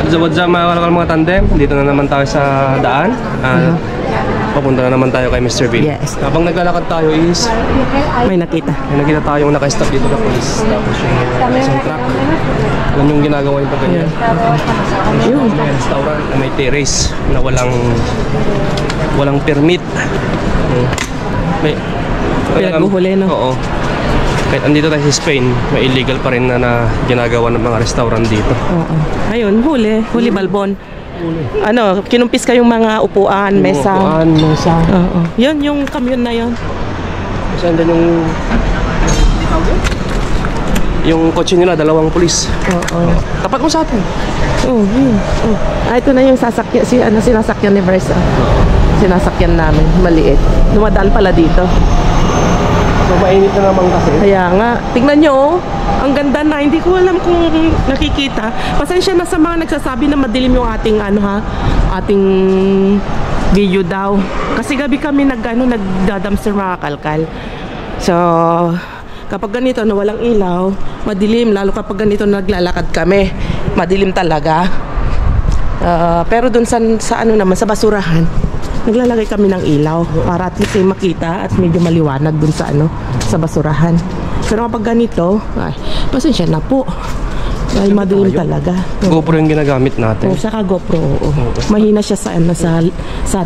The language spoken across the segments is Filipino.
What's up mga tandem? Dito na naman tayo sa daan. Papunta na naman tayo kay Mr. Bill. Yes. Habang naglalakad tayo is May nakita tayong naka-stop dito na police. Tapos yung isang truck. Alam yung ginagawa yung pagganyan. Yun. May restaurant na may terrace na walang permit. May Pinaghuhuli, no? Oo. Kahit andito tayo sa Spain, may illegal pa rin na ginagawa ng mga restaurant dito. Oo. Ayun, huli Balbon. Ano, kinumpis kayong mga upuan, mesa. Mesa. Oo. Yun, yung kamyon na yun. Kasi andun yung kotse nila, dalawang pulis. Oo. Tapat mo sa atin. Oo, yun. Oo. Ito na yung sasakyan, sinasakyan ni Versa. Sinasakyan namin, maliit. Dumadaan pala dito. So mainit na naman kasi. Kaya nga, tingnan nyo, oh. Ang ganda na, hindi ko alam kung nakikita. Pasensya na sa mga nagsasabi na madilim yung ating ating video daw. Kasi gabi kami nagdadamster mga kalkal. So, kapag ganito na walang ilaw, madilim. Lalo kapag ganito naglalakad kami, madilim talaga. Pero dun sa ano naman, sa basurahan, naglalagay kami ng ilaw para at least makita at medyo maliwanag dun sa sa basurahan. Pero kapag ganito, ay, pasensya na po. Ay, madilim talaga. GoPro yung ginagamit natin. Saka GoPro, oo. Mahina siya sa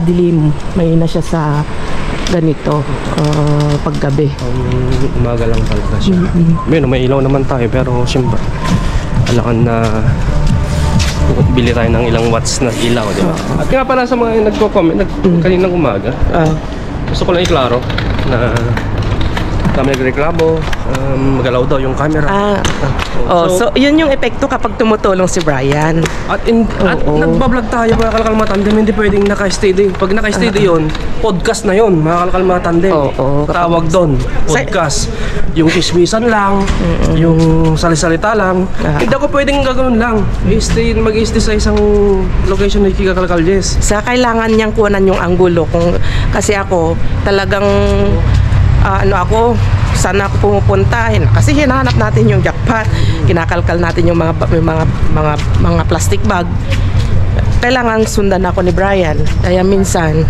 dilim. Mahina siya sa ganito, paggabi. Umaga lang talaga siya. May ilaw naman tayo, pero siyempre, alangan na bili tayo ng ilang watts na ilaw, di ba? At nga pala sa mga nagko-comment kaninang umaga, gusto ko lang iklaro na kami nagreklamo, magalaw daw yung camera. So yun yung epekto kapag tumutulong si Brian. At nagbablog tayo mga kalkalma tandem, hindi pwedeng naka-stay din. Pag naka-stay din yun, podcast na yun mga kalkalma tandem. Tawag doon, podcast. Yung kismisan lang, yung salisalita lang. Hindi ako pwedeng gagawin lang. Mag-stay sa isang location na kikakalkal, yes. Sa kailangan niyang kuhanan yung anggulo. Kasi ako talagang saan ako pumupunta, kasi hinahanap natin yung jackpot, kinakalkal natin yung mga plastic bag. Kailangan sundan ako ni Brian, kaya minsan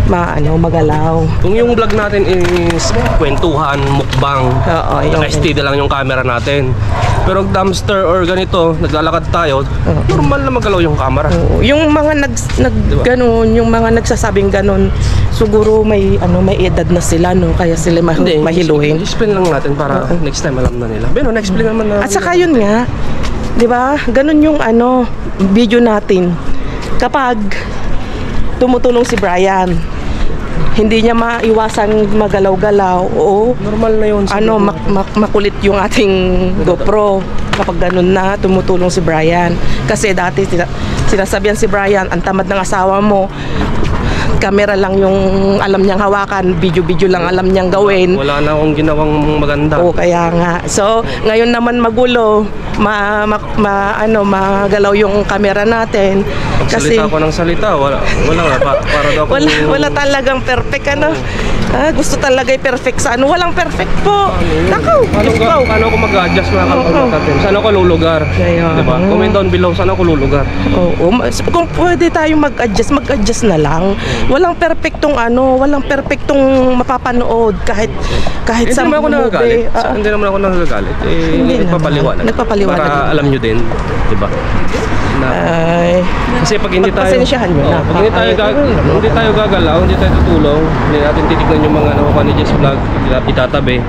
magalaw. Kung yung vlog natin is kwentuhan, mukbang, naka-stay lang yung camera natin. Pero dumpster or ganito, naglalakad tayo, normal na magalaw yung camera. Yung mga ganun, yung mga nagsasabing ganun, siguro may edad na sila, no, kaya sila mahiluhin. Explain lang natin para next time alam na nila. Pero na-explain naman na. At saka yun nga, 'di ba? Ganun yung video natin. Kapag tumutulong si Brian, hindi niya maiwasan magalaw-galaw o normal na yun. Makulit yung ating GoPro kapag ganun na tumutulong si Brian. Kasi dati sinasabihan si Brian, ang tamad ng asawa mo, camera lang yung alam niyang hawakan, video lang alam niyang gawin. Wala na akong ginawang maganda. Kaya nga. So, ngayon naman magulo, magalaw yung camera natin. Kasi salita ko ng salita, wala para daw wala talagang perfect gusto talaga perfect sa walang perfect po. Nako, paano ako mag-adjust mga kalkalmatatin? Saan ako lulugar? Diba? Comment down below, saan ako lulugar? Kung pwede tayong mag-adjust na lang. Walang perfectong mapapanood kahit sa mga movie. Hindi naman ako nagagalit. Nagpapaliwanag. Para alam nyo din, diba? Kasi pag hindi tayo hindi tayo gagalaw, hindi tayo tutulong, hindi natin titignan yung mga nakuha ni Jess Vlog, itatabi,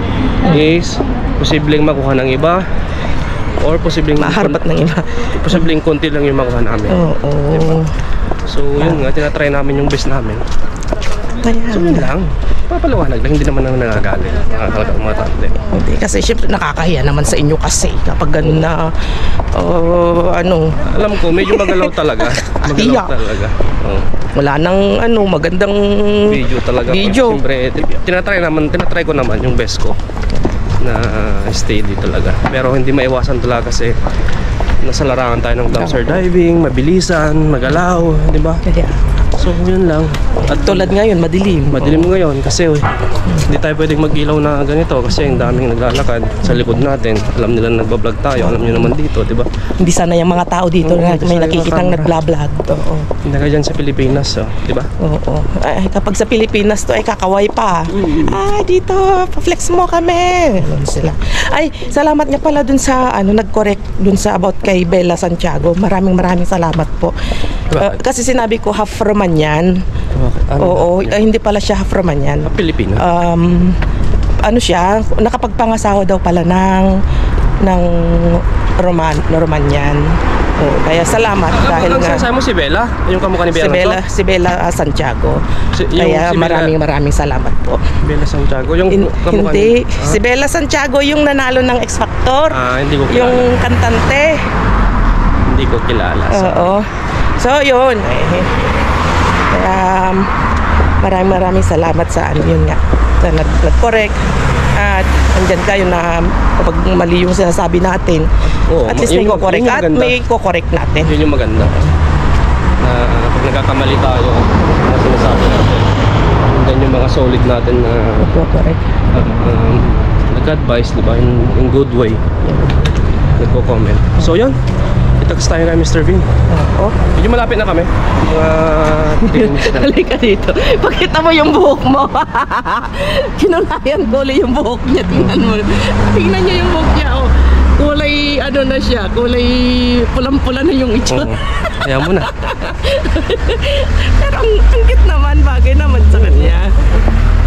is posibleng makuha ng iba or posibleng maharbat ng iba, posibleng konti lang yung makuha namin. Diba? So yun nga, tinatry namin yung best namin. So yun lang, papaliwanag lang, hindi naman nagagalit mga tante. Hindi, kasi syempre nakakahiya naman sa inyo kasi kapag ganun na alam ko medyo magalaw talaga. Wala nang magandang video talaga. Siyempre, tinatry ko naman yung best ko na steady talaga, pero hindi maiwasan talaga kasi nasa larangan tayo ng dumpster diving, mabilisan, magalaw, di ba? So, yun lang. At Tulad ngayon, madilim. madilim ngayon kasi hindi tayo pwedeng mag-ilaw na ganito kasi ang daming naglalakad sa likod natin. Alam nila nagbablog tayo, alam nyo naman dito, di ba? Hindi sana yung mga tao dito Oo, na hindi may sana yung nakikitang mga nagblablag. Oo. Hindi ka dyan sa Pilipinas, di ba? Oo. Ay, kapag sa Pilipinas to ay kakaway pa. Ay, dito, pa-flex mo kami. Ganun sila. Ay, salamat nga pala dun sa nag-correct dun sa about kay Bella Santiago. Maraming salamat po. Bakit? Kasi sinabi ko half Romanian. Oo, hindi pala siya half Romanian. Pilipino. Ano siya, nakapagpangasawa daw pala ng Romanian. Oh, kaya salamat dahil nga Sasama mo si Bella? Yung kamukha ni Bella? si Bella Santiago. Kaya si Bella- maraming salamat po. Bella Santiago? Yung kamukha Hindi, ni... si Bella Santiago yung nanalo ng X Factor. Hindi ko kilala. Yung kantante. Hindi ko kilala. Oo. So, yun. Kaya maraming salamat sa yun nga. Sa nag-correct. At andyan kayo na kapag mali yung sinasabi natin, Oo, at least may yun ko-correct. yung At maganda. may ko-correct natin. Yun yung maganda. Na pag nagkakamali tayo, na sinasabi natin. Then yung mga solid natin na Ko-correct. nag-advise, di ba? In good way. Nagko-comment. So yun. Itags tayo kay Mr. Vin. Oo. Medyo malapit na kami. Mga 3 minutes na. Halika dito. Pakita mo yung buhok mo. Kinulayan ko ulit yung buhok niya. Tingnan mo. Tingnan niyo yung buhok niya. Oh. Kulay, na siya. Kulay pulang-pula na yung itsura. Oo. Kaya mo na. Pero ang cute naman. Bagay naman sa kanya.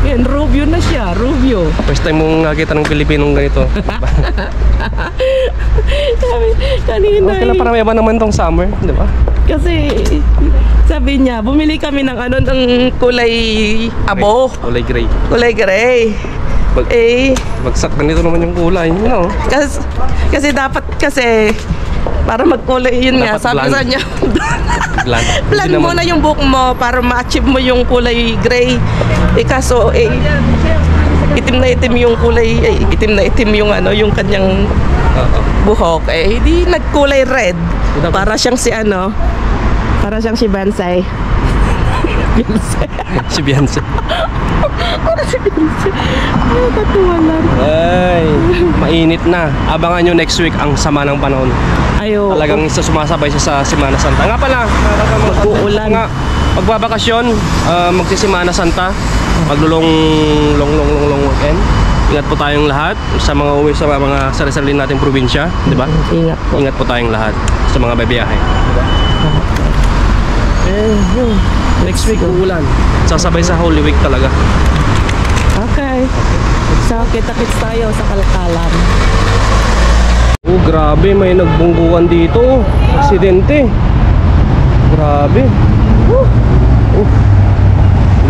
Yan, Rubio na siya. Rubio. First time mong nakita ng Pilipinong ganito. Kanina. Okay lang, parang may iba naman tong summer, di ba? Kasi sabi niya, bumili kami ng ng kulay abo. Kulay gray. Kulay gray. Bagsak ganito naman yung kulay, you know. Kasi dapat para magkulay yun nga. Dapat Sabi blonde. sa niya, Bland. plan mo na yung buhok mo para ma-achieve mo yung kulay gray. Kaso itim na itim yung kulay, itim na itim yung yung kanyang buhok. Di nagkulay red. Para siyang para siyang si Bansay. Si Beyonce. Para si Bansay. Ay, katuwa lang. Ay, mainit na. Abangan nyo next week ang sama ng panahon. Ayo. Talagang sumasabay siya sa Semana Santa. Nga pala, Mag-uulan. nga, magbabakasyon, magsisimana Santa, maglulong long weekend. Ingat po tayong lahat sa mga uwi sa mga sarili nating probinsya, di ba? Ingat po. Ingat po tayong lahat sa mga babiyahe. Next week uulan. Sasabay sa Holy Week talaga. Okay. So, kita-kits tayo sa Kalkalan. Oh, grabe, may nagbungguan dito. Aksidente. Grabe.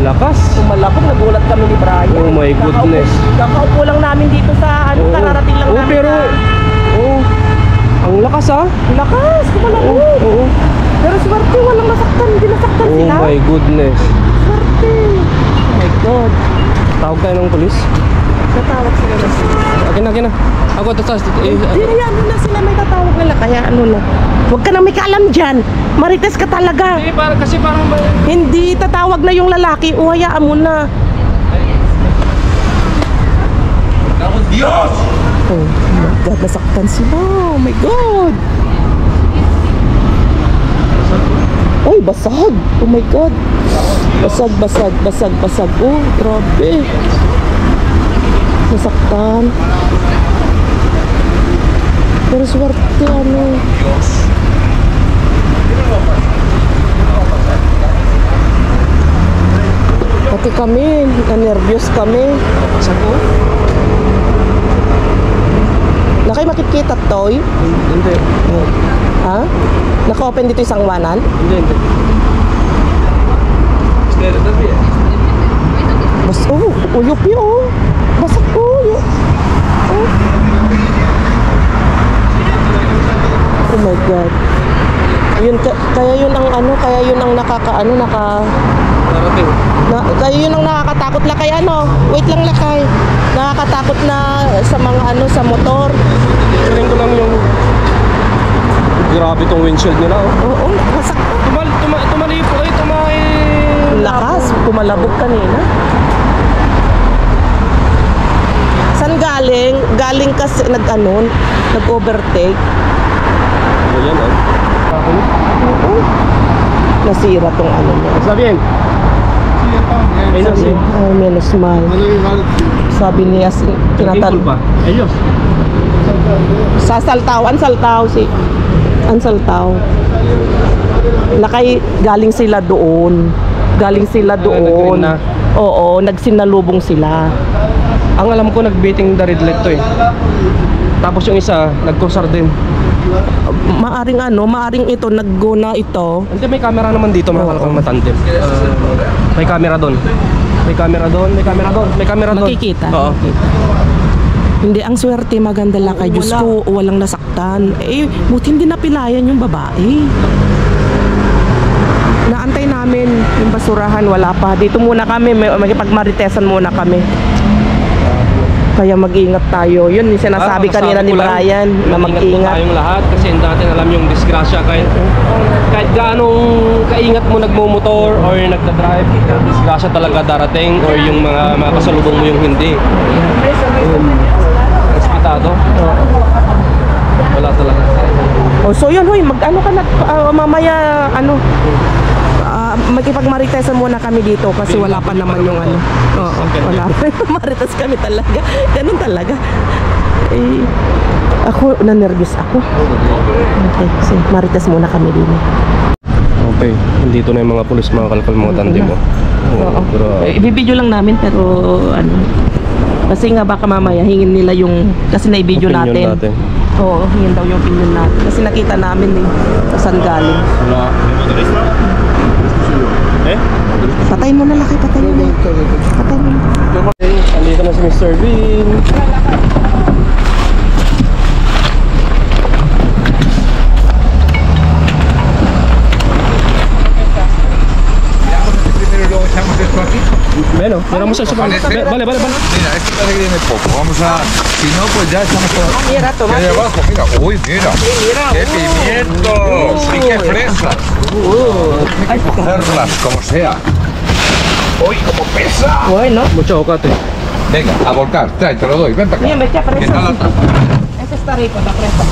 Lakas. Malapit, nagulat kami ni Brian. Oh my goodness. Kakaupo lang namin dito sa Oo. kararating lang Oo, namin. pero ang lakas Lakas, kumalawag. Oo. Pero swerte, walang nasaktan. Hindi nasaktan Oh sila. my goodness. Swerte. Oh my God. Tawag tayo ng polis. Tatawag sila na sila. Akin na. Ako, tatas. Hayaan mo na sila, may tatawag nila. Kaya na. Huwag ka nang may kaalam dyan. Marites ka talaga. Kasi parang Hindi tatawag na yung lalaki. O hayaan mo na. Dios! Oh my God, nasaktan sila. Oh my God. Uy, basag. Oh my God. Basag. Oh, grabe. Nasaktan. Pero swerte, Dios. Pati kami, na-nervyos kami. Sago? Na kayo makikita, Toy? Hindi. Ha? Naka-open dito isang wanan? Hindi. Bas, uyop yun. Basak ko, uyop. Oh my God. Kaya yun ang Darating. kaya yun ang nakakatakot lakay wait lang lakay. Nakakatakot na sa mga sa motor. Tingnan ko lang yung grabe tong windshield nila. Oo, basak. Tumali po. Tumay Palabog kanina. Saan galing? Galing kasi nag-overtake. Ayan, oh. Oo. Nasira tong ano niya. Sabi yan. Ayos, eh. Ay, menos mal. Sabi niya, Tinatanong pa. Ayos. sa Saltaw, Ansaltaw. Lakay, galing sila doon. nag-green na. Oo, nagsinalubong sila. Ang alam ko, nag-beating the red light to eh. Tapos yung isa, nag-kusar din. Maaring ito, nag-go na ito. Hindi, may camera naman dito, mga kalakang matandem. May camera doon. May camera doon. Makikita. Oo. Hindi, ang swerte, maganda lakay. Diyos ko, walang nasaktan. Eh, buti hindi napilayan yung babae. Naantay namin yung basurahan, wala pa. Dito muna kami, makipagmaritesan muna kami. Kaya mag-ingat tayo. Yun yung sinasabi kanina ni Brian na mag-ingat. Tayong lahat kasi hindi natin alam yung disgrasya kahit gaanong kaingat mo nagmumotor or nagdadrive, disgrasya talaga darating or yung mga kasalubong mo yung hindi. Respetado. Wala talaga. Oh, so yun, hoy, mag-ano ka na, mamaya, magkipagmaritesan muna kami dito kasi wala pa naman yung ano. Oo, wala pa. Marites kami talaga. Ganun talaga. Eh, ako, nanervous ako. Okay, so marites muna kami din. Okay, nandito na yung mga pulis, mga kalkal, mga tandem mo. Oo. Ibibideo lang namin pero kasi nga baka mamaya hingin nila yung kasi na-video natin. Oo, hingin daw yung opinion natin. Kasi nakita namin saan galing. Patayin mo na laki, patayin mo na. Patayin mo na. Andito na si Mr. Bean. Primero luego echamos esto aquí. Bueno, miramos eso. Vale. Mira, esto parece que viene poco. Vamos a. Si no, pues ya estamos con. Mira, ¿Qué tomate. hay abajo? Mira. Uy, mira. ¡Qué pimientos! ¡Y qué fresas! Hay que cogerlas como sea. ¡Uy, cómo pesa! Bueno. Mucho ocate. Venga, a volcar. Trae, te lo doy. Ven para acá. Mira, me echa ¿Qué tal la fresa. tapa? Esa está rico, la fresa.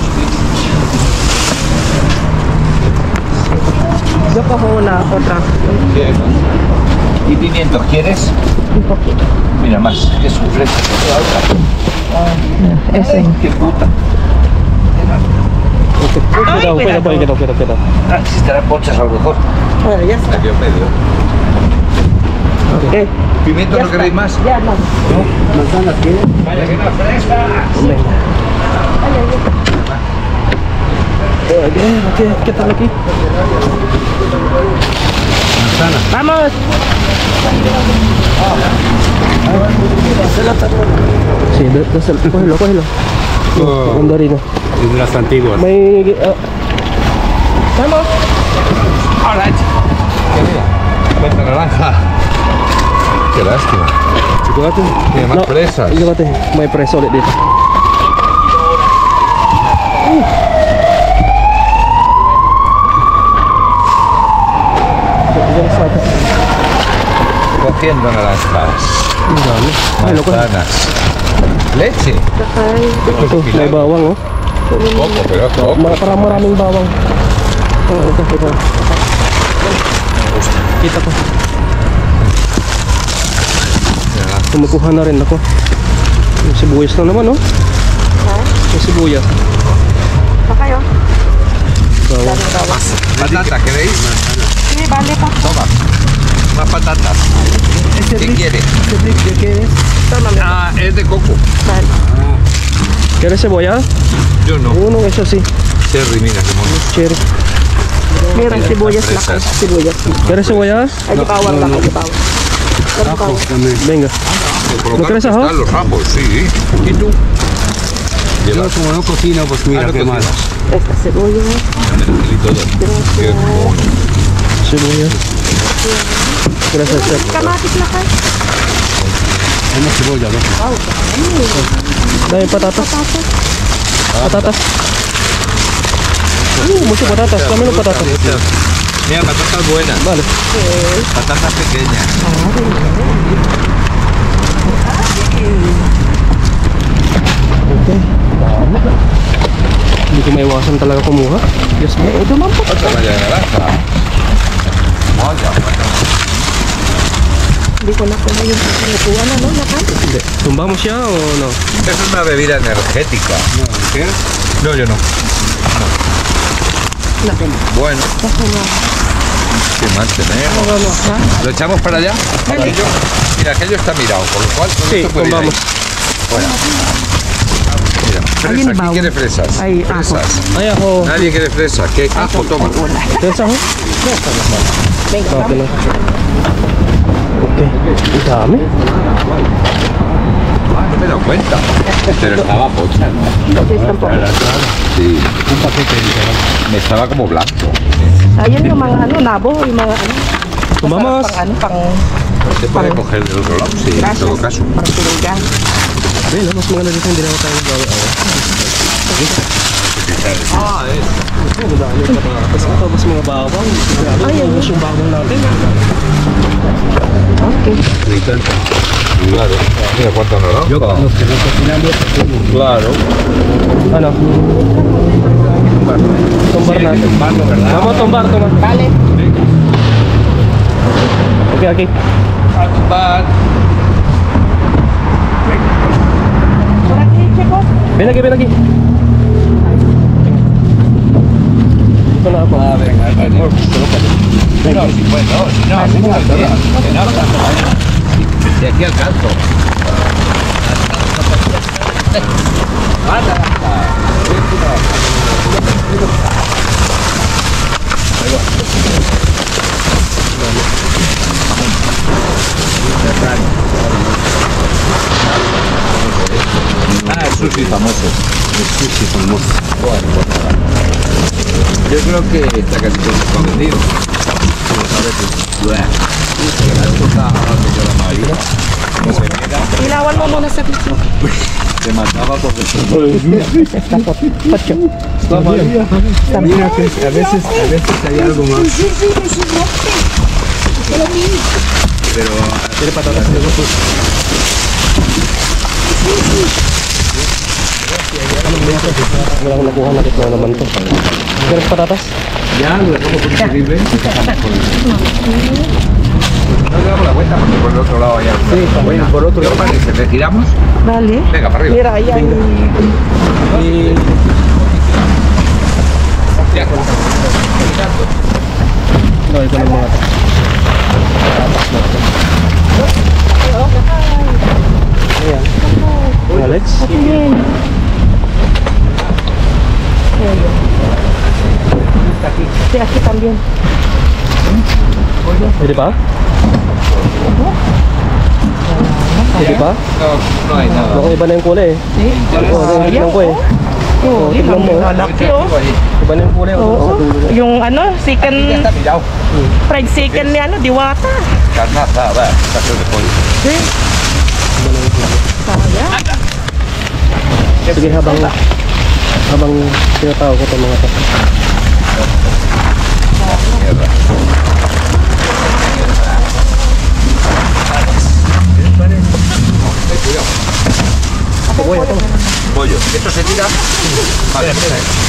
Yo cojo una, otra. Bien. ¿Y pimientos quieres? Un poquito. Mira, más. Es un fresco. La otra. Ese. Ay, ¡qué puta! Cuidado. Ah, si estarán ponchas a lo mejor. Bueno, ya está. Aquí en medio. Okay. ¿Pimientos Ya no está. queréis más? Ya, no. ¿Manzanas quieres? Vaya, que no, frescas. ¿Qué tal aquí? Vamos. Sí, cógelo. Mandarina. Es de las antiguas. May... Vamos. Hola, mira. Cuenta naranja. Qué lástima. Sigurate. Tiene más fresas. Sigurate. May preso ulit dito. Cogiendo naranjas. Manzanas. Leche. Ito, may bawang oh. Poco, pero poco. Maraming bawang. Oh, ito. Kita ko. Kumukuha na rin ako. Yung sibuyas na naman oh. Yung sibuyas. Pa kayo? Bawang. Patata, ¿queréis? Sí, vale, pa. Toma. Más patatas. ¿Qué quiere? Tómame. Ah, es de coco. Vale. ¿Quieres cebolla? Yo no. Uno, eso sí. Cherry, mira qué mono. Cherry. Mira, sibuyas na fresas. Sibuyas. ¿Quieres cebolla? Ay, bawang lang, ay, bawang. Venga. Por ¿No crees ajo? están los ajos, sí. ¿Y tú? Yo como no cocino, pues mira no qué mal. cocinas. Esta cebolla. Qué mono. Sibuyas. Gracias, chef. Kamatis na kayo. Una cebolla, ¿no? Dame patatas. Patatas. Mucho patatas. Dame los patatas. Mira, patatas buenas. Vale. Patatas pequeñas. Okay. Hindi ko maiwasan talaga kumuha. Yes, mo. Ito man po. Otra malla de naranja. Vaya, Hindi ko na kung yung pinukuhan ano, nakan. Hindi. Tumba mo siya o no? es una bebida energética. No, ¿qué? No, yo no. Bueno, ¿qué más tenemos? ¿Lo echamos para allá? Aquello, mira, aquello está mirado, por lo cual todo Sí, esto puede ir ahí. vamos. Bueno. Mira, Ayun, fresa, bawo. ¿quién quiere fresas? Ay, ajo. Fresas. Ay, ako. Nadie quiere fresas. ¿Qué? Ajo, toma. Tensa ho? Okay lang. Okay. Ang dami. No me he dado cuenta. Pero estaba pocha. Sí. Un paquete de Me estaba como blanco. Ayun yung mga ano, nabo, yung mga ano. Tumamos. Pang ano, pang Se puede coger del otro lado, sí, en todo caso. pang sinigang. Ayun, mas maganda dito hindi na ako tayo nagawa. Ah, es. Ang dami pa mga. Tapos ito, mas mga bawang. Ayun, yung bawang natin. Okay. Claro. Mira cuánto nos da. Los que no cocinamos, Claro. Ano? Tumbar natin. Vamos, tumbar. Vale. Okay, okay. Por aquí, chicos. Ven aquí. Ito na ako. No, si puede, no, si no, si no, que no, de aquí alcanzo. Ah, el sushi famoso. el sushi famoso. Yo creo que está casi todo vendido. Ilawan mo muna sa piso. Se mataba porque Mira que a veces hay algo más. pero Tiene patatas de gusto. Wala akong nakuha na ito naman to. Ganun patatas? ya lo dejamos por terrible. No le damos la vuelta porque por el otro lado hay alguna. Sí, Bueno, por otro ¿qué os lado. parece? ¿Retiramos? Vale. Venga, para arriba. Mira, ahí hay... Y... Ya. No, ito lang mga patatas natin. Ayan. Alex? Sí, aquí también. Pwede pa? Pwede pa? No, no hay nada. Naku, iba na yung kulay eh. Oo, tignan ko eh. Oo, tignan mo. Malaki oh. Iba na yung kulay. Oo. Yung ano, Ya chicken, está mirado. fried chicken ni ano, diwata. Carnaza, va, caso de pollo. Sige, habang tinatawag ko itong mga to. Mierda. Cuidado. Pollo. ¿Esto se tira? Vale.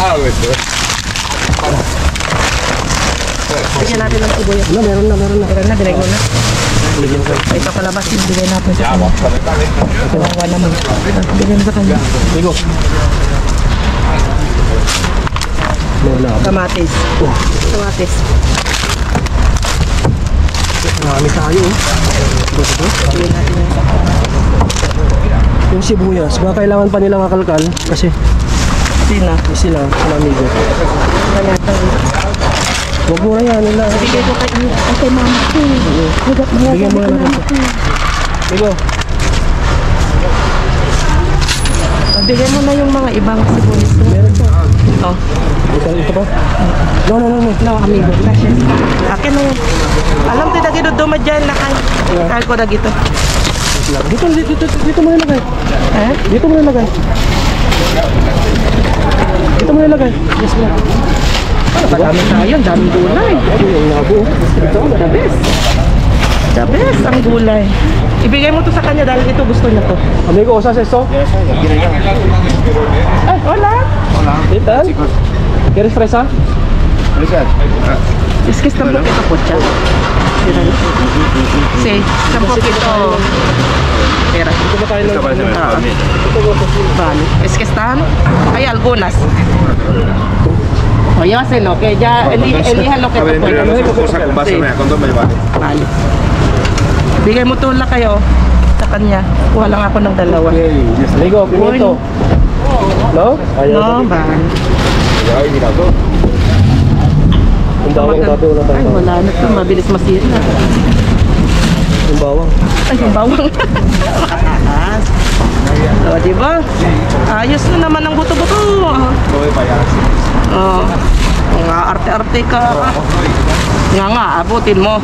Ah, esto. Bigyan natin ng sibuyas. Ano, meron na. Meron na, binay ko na. Ito kalabas yung bigay natin sa Ya, kanya. vamos a dejarle. Kawawa naman. Bigyan sa kanya. Bigo. Wala. Kamatis. Kamatis. Marami tayo eh. Bigyan natin yung Yung sibuyas, baka kailangan pa nilang akalkal kasi sina. sila amigo. Kaya tayo. Huwag mo na yan nila. Bigay ko kay mama ko. Bigyan mo na natin. Bigo. Bigyan mo na yung mga ibang sibuyas. Meron pa. Oh. Ito pa? No, amigo. Gracias. Akin na yan. Alam ko dagi duduma dyan na kay ko dagi to. Dito mo nilagay. Eh? Dito mo nilagay. Yes, ma'am. Kadami tayo, ang daming gulay. Ito, the best. The best ang gulay. Ibigay mo to sa kanya dahil ito gusto niya to. Amigo, usas eso? Ay, hola. ¿Qué tal? ¿Quieres fresa? Es que está un poquito pocha. Sí, está un poquito. Espera. Ito ba tayo ng... Vale. Es que están. Hay algunas. O llévaselo, que ya elija lo que te pueda. Sí. Vale. Bigay mo to lang kayo sa kanya. Kuha lang ako ng dalawa. Amigo, pimiento. No? No, vale. Yung bawang dati wala Ay, tayo. wala na to. Mabilis masira. Yung bawang. Ay, yung bawang. Makatakas. O, diba? Ayos na naman ang buto-buto. Oh. Nga, arte-arte ka. Nga, abutin mo.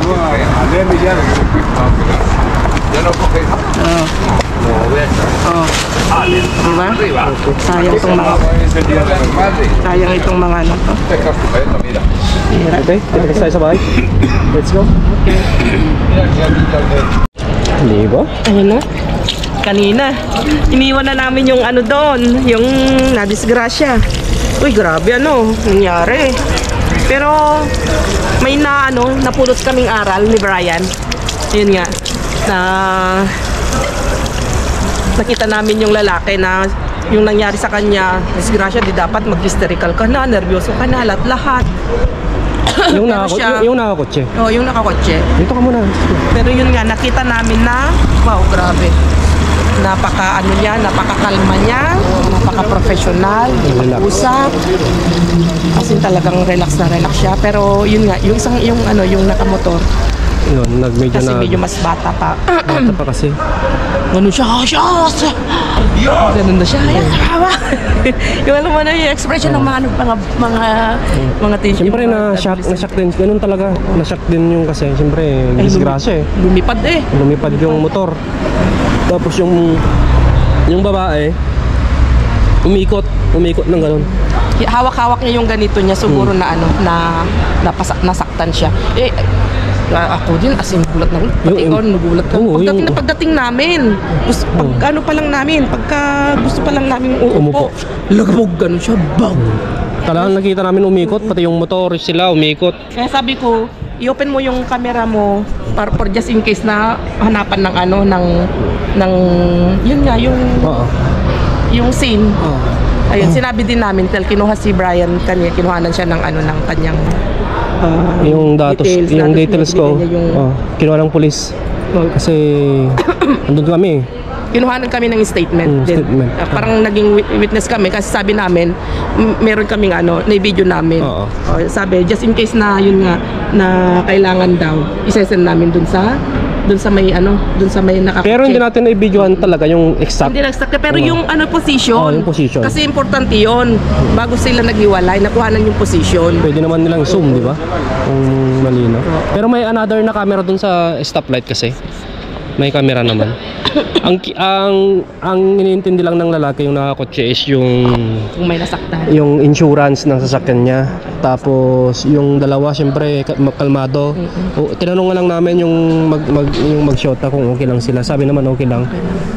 Diba? Sayang itong mga ano to. Sira. Okay, kita tayo sa bahay. Let's go. Hindi ba? Ayun na. Kanina, iniwan na namin yung ano doon, yung nadisgrasya. Uy, grabe ano, nangyari. Pero may napulot kaming aral ni Brian. Yun nga, na nakita namin yung lalaki na yung nangyari sa kanya, disgrasya, di dapat mag-hysterical ka na, nervyoso ka na, lahat. Yung Pero siya- nakakotse. Oh, yung nakakotse. Dito ka muna. Pero yun nga, nakita namin na, wow, grabe. Napakakalma niya, napaka-professional, usap. As in talagang relax na relax siya. Pero yun nga, yung nakamotor, Yun, kasi medyo mas bata pa. Bata pa kasi. Ganun siya, ganun na siya, yung alam mo na yung expression ng mga teacher. Siyempre na-shock din. Ganun talaga. Na-shock din yung kasi. Siyempre, disgrasya eh. Lumipad eh. Lumipad yung motor. Tapos yung babae, umikot ng ganun. Hawak-hawak niya yung ganito niya, siguro na nasaktan siya. Ako din, as in, gulat na gulat. Pati ikaw, nagulat ka. Pagdating namin, pagka gusto pa lang namin uupo, lagabog, ganun siya, bang! Talagang nakita namin umikot, pati yung motor sila umikot. Kaya sabi ko, i-open mo yung camera mo for just in case na hanapan ng yun nga, yung scene. Ayun, sinabi din namin, kinuha si Brian kanya, kinuhanan siya ng kanyang Yung details ko, kinuha ng pulis. Kasi andun kami. Kinuhanan kami ng statement din. Statement. Parang naging witness kami kasi sabi namin, meron kaming na-video namin. Sabi, just in case na yun nga, na kailangan daw, isesend namin dun sa may nakakotse. Pero hindi natin na-videohan talaga yung exact. Hindi exact, pero yung position. Yung position. Kasi importante yun. Bago sila naghiwalay, nakuhanan yung position. Pwede naman nilang zoom, di ba? Kung malino. Pero may another na camera dun sa stoplight kasi. May camera naman. ang iniintindi lang ng lalaki yung nakakotse is yung Kung may nasaktan. yung insurance ng sasakyan niya. Tapos yung dalawa syempre kalmado. Tinanong nga lang namin yung mag-shota kung okay lang sila. Sabi naman okay lang.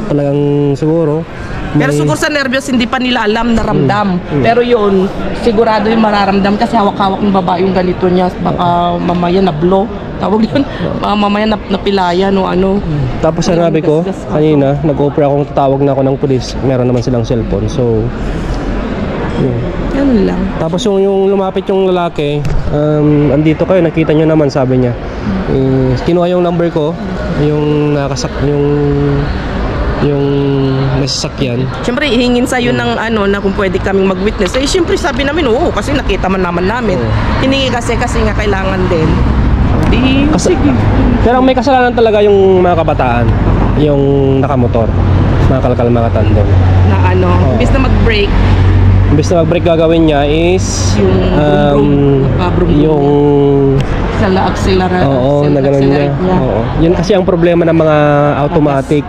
Talagang siguro Pero siguro sa nervyos hindi pa nila alam na ramdam. Pero yun, sigurado yung mararamdam kasi hawak-hawak ng babae yung ganito niya. Baka mamaya na-blow. Tawag yun. Mamaya napilaya no ano. Tapos sinabi ko kanina, nag-offer akong tatawag na ako ng pulis. Meron naman silang cellphone. So yun. Yan lang. Tapos yung lumapit yung lalaki, andito kayo, nakita nyo naman, sabi niya. Kinuha yung number ko, yung may sasakyan. Siyempre, ihingin sa'yo ng na kung pwede kaming mag-witness. Eh, siyempre sabi namin, oo, kasi nakita man namin. Hiningi kasi nga kailangan din. Di, sige. Pero may kasalanan talaga yung mga kabataan, yung nakamotor, mga kalkal, mga tandem. Na imbis na mag-break, Imbes na mag-break gagawin niya is yung accelerate. Oo, na ganun niya. Oo. Yun kasi ang problema ng mga automatic.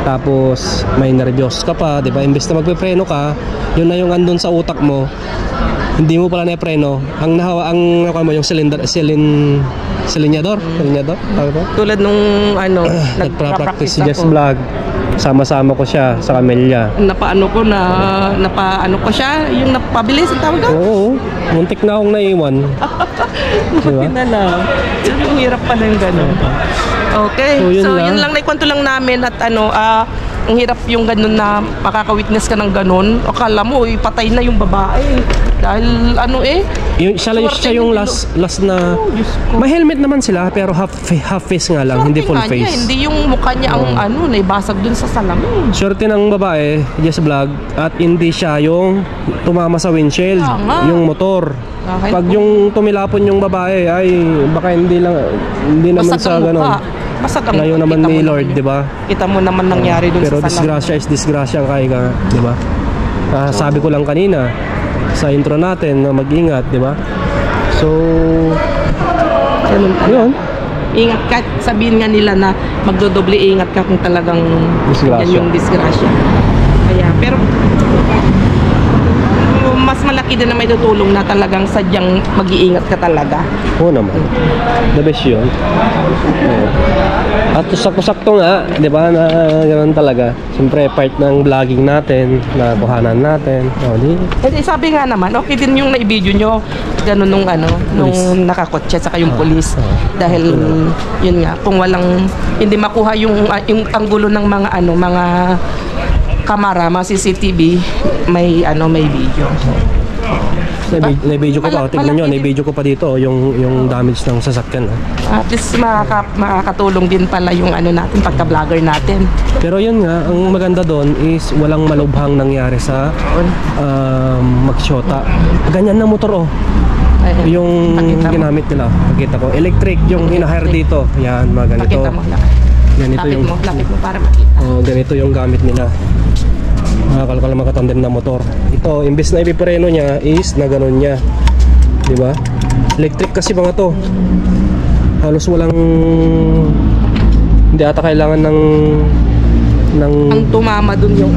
Tapos may nervyos ka pa, 'di ba? Imbes na magpepreno ka, yun na yung andun sa utak mo. Hindi mo pala na-preno. Ang nakuha mo yung silinyador? Tawag ba? Tulad nung Nagpa-practice si Jess ako. Vlog. Sama-sama ko siya sa Camellia. Napaano ko siya, yung napabilis ang tawag doon. Oo, muntik na akong naiwan. Diba? Buti na lang. Yung hirap pa ng gano'n. Okay, So, so yun yun lang. lang naikwento lang namin at ang hirap yung gano'n na makaka-witness ka ng gano'n. Akala mo, patay na yung babae. Dahil Siya yung last na... Diyos ko. May helmet naman sila pero half face nga lang, hindi full Swerte nga niya, face. hindi yung mukha niya ang naibasag dun sa salamin. Swerte ng babae, Jess Vlog, at hindi siya yung tumama sa windshield, Kaya nga. yung motor. Kahit Pag po- yung tumilapon yung babae, ay baka hindi naman Basag sa ang ganon. mukha. Basag ang Ngayon mukha. naman Kita ni mo Lord, naman di ba? Kita mo naman nangyari dun Pero sa salamin. disgrasya is disgrasya ang kaya, di ba? Sabi ko lang kanina sa intro natin na mag-ingat, di ba? So, Ganun talaga. yun. Ingat ka, sabihin nga nila na magdodoble ingat ka kung talagang Disgrasya. yan yung disgrasya. Kaya, pero mas malaki din na may tutulong na talagang sadyang mag-iingat ka talaga. Oo naman. The best yun. Oo. At sakto-sakto nga, di ba, na ganoon talaga. Siyempre, part ng vlogging natin, na kuhanan natin. O, di, Kasi sabi nga naman, okay din yung na-video nyo, ganun nung nakakotse saka yung pulis. Dahil, yun nga, kung hindi makuha yung anggulo ng mga kamera, mga CCTV, may video. na-video ko pa. Tignan nyo, Malaki din. na-video ko pa dito, yung damage ng sasakyan. At least makakatulong din pala yung natin, pagka-vlogger natin. Pero yun nga, ang maganda doon is walang malubhang nangyari sa magsyota. Ganyan na motor, oh. Ayan. Yung Pakita mo. ginamit nila, pakita ko. Electric yung hinahire dito. Yan, mga ganito. Pakita mo. Ganito yung, Lapit mo para makita. ganito yung gamit nila. Kalkal makatandem na motor. Ito, imbes na ipipreno niya is na ganun niya. Di ba? Electric kasi mga to. Halos walang hindi ata kailangan ng Ang tumama dun yung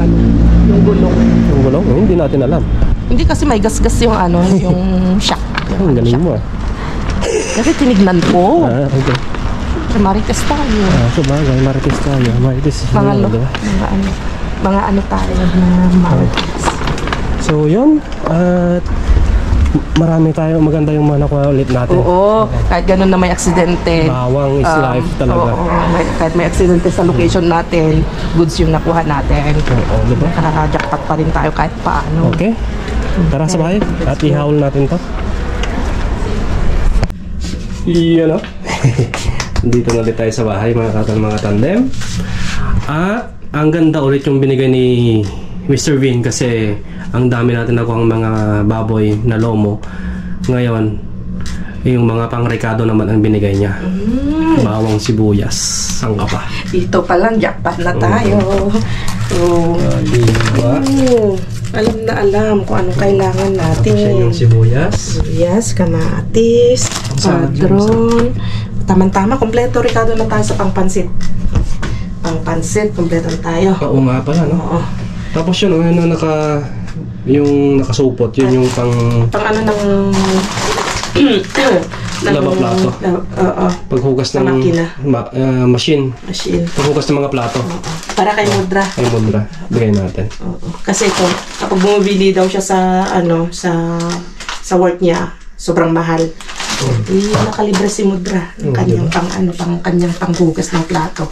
yung gulong. yung gulong. Hindi natin alam. Hindi kasi may gas-gas yung yung shock. Ang galing mo ah. Kasi tinignan ko. Okay. Marites tayo. So bagay, marites tayo. Marites. Diba? Mga tayo na marites. So yun. At marami tayo. Maganda yung mga nakuha ulit natin. Oo, kahit ganun na may aksidente. Bawang is life talaga. Oo, kahit may aksidente sa location natin, goods yung nakuha natin. Oo, diba? Nakaka-jackpot pa rin tayo kahit paano. Okay. Tara sa bahay. At ihaul natin to. Iyan o. Dito na ulit tayo sa bahay mga tandem. At ang ganda ulit yung binigay ni Mr. Vin kasi ang dami natin nakuha ang mga baboy na lomo. Ngayon, yung mga pangrekado naman ang binigay niya. Bawang sibuyas. Ang kapa. Dito pa lang, jackpot na tayo. So, Diba? alam na alam kung anong kailangan natin. Siya yung sibuyas. Yes, kamatis, padron. Tama-tama, kompleto Ricardo na tayo sa pangpansit. Pangpansit, kompleto na tayo. Oo nga pala, no? Oo. Tapos yun, yung nakasupot, yun yung pang ng lava-plato. Oo. Paghugas Sa ng makina. machine. Machine. Paghugas ng mga plato. Para kay Mudra. Ay, mundra. Bigay natin. Oo. Kasi ito, kapag bumibili daw siya sa work niya, sobrang mahal. Nakalibre si Mudra ng kanyang kanyang panghugas ng plato.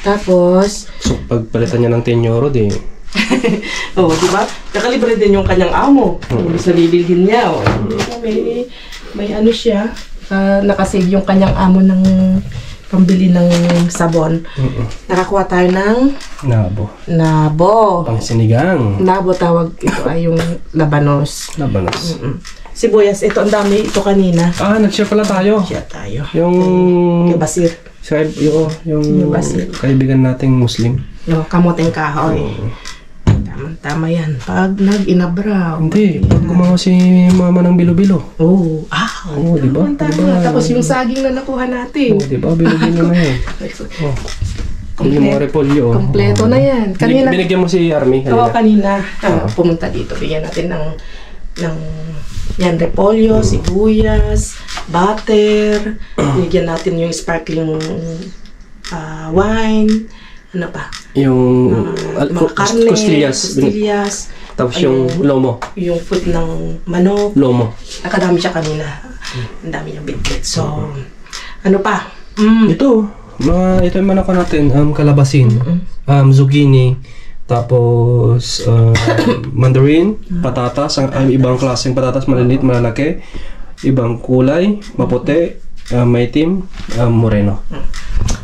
Tapos, So, pagpalitan niya ng 10 euro, di. di ba? Nakalibre din yung kanyang amo. Sa bibilhin niya, may siya. Nakasave yung kanyang amo ng pambili ng sabon. Nakakuha tayo ng nabo. Pang sinigang. Nabo tawag ito ay yung labanos. Labanos. Sibuyas, ito ang dami ito kanina. Nag-share pala tayo. Siya tayo. Yung Kay Basir. yung Basil. kaibigan nating Muslim. No, kamoteng kahoy. Tama yan. Pag nag-inabraw. Hindi, pag gumawa si mama ng bilo-bilo. Oo, di ba? tama. Tapos yung saging na nakuha natin. Di ba? Bilo-bilo na yun. Yung mga repolyo. Kompleto na yan. Kanina. Binigyan mo si Army Oo, kanina. kanina. Pumunta dito. Bigyan natin ng Yan, repolyo, sibuyas, butter. Nilagyan natin yung sparkling wine. Ano pa? Yung Mga karne, costillas. costillas. Tapos Ay, yung lomo. Yung foot ng manok. Lomo. Nakadami siya kanina. Ang dami niyang bitbit. So, ano pa? Ito yung manok natin, kalabasin, zucchini, tapos mandarin, patatas, ang ibang klaseng patatas, maliliit, malalaki, ibang kulay, maputi, maitim, moreno.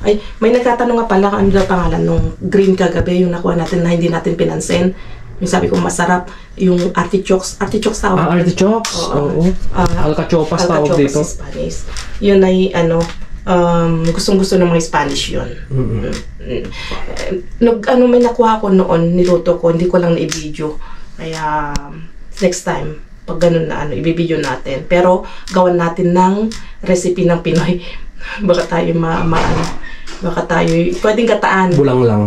Ay, may nagtatanong nga pala ano daw pangalan nung green kagabi, yung nakuha natin na hindi natin pinansin. Yung sabi ko masarap, yung artichokes. Artichokes tawag. Artichokes? Oo. Alcachopas tawag dito. Alcachopas sa Spanish. Yun ay ano, gustong-gusto ng mga Spanish yun. May nakuha ko noon, niluto ko, hindi ko lang na-i-video. Kaya, next time, pag ganun na i-video natin. Pero, gawan natin ng recipe ng Pinoy. Baka tayo baka tayo, pwedeng gataan. Bulang lang.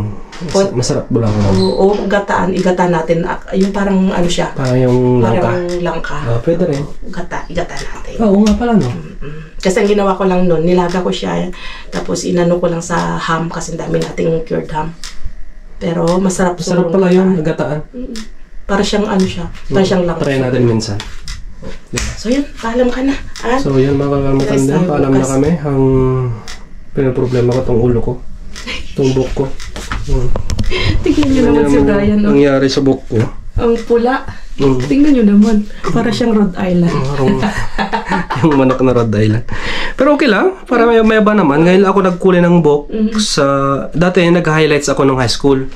Masarap bulang lang. Oo, gataan, igataan natin. Yung parang siya. Parang yung langka. Parang langka. Pwede rin. Igataan natin. Oo nga pala, no? Kasi ang ginawa ko lang nun, nilaga ko siya, tapos inano ko lang sa ham kasi dami nating cured ham. Pero masarap. Masarap pala yun, gataan. Para siyang siya, para siyang langka. Try natin minsan. So yun, paalam ka na. So yun mga kalmatan Guys, din, paalam na kami. Ang pinaproblema ko tong ulo ko. Tong buhok ko. Tingnan nyo naman si Brian. Ang nangyari sa buhok ko. Ang pula. Tingnan nyo naman. Para siyang Rhode Island. Yung manok na Rhode Island. Pero okay lang. Para may ba naman. Ngayon ako nagkulay ng buhok sa... Dati nag-highlights ako nung high school.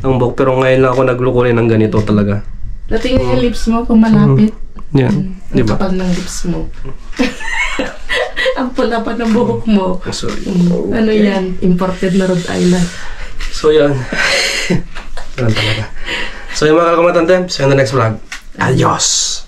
Ng buhok. Pero ngayon lang ako naglukulay ng ganito talaga. Natingnan yung lips mo kung malapit. Yan. Ang kapal ng lips mo. Ang pula pa ng buhok mo. Sorry. Ano yan? Imported na Rhode Island. So yan. Ganun talaga. So yung mga kalkamatan, see you on the next vlog. Adios!